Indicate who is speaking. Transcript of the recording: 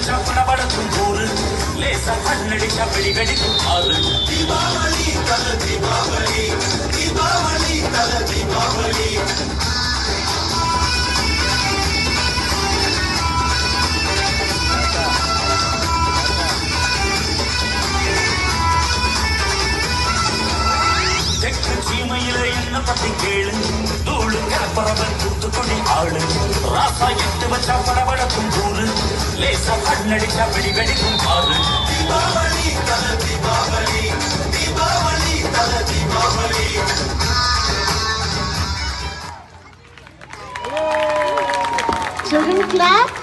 Speaker 1: வச்சா படபடக்கும் ஊரு லேசா கண்ணடிச்சா வெடிகடிக்கும் ஆறு தீபாவளி தல தீபாவளி தீபாவளி தல தீபாவளி சீமையில என்ன பத்தி கேளு தூளு கலப்பறவன் தூத்துக்குடி ஆளு ராசா எட்டு வச்சா படபடக்கும் ஊரு லேசா கண்ணடிச்சா வெடிகடிக்கும் ஆறு தீபாவளி தல தீபாவளி தீபாவளி தல தீபாவளி
Speaker 2: Children clap.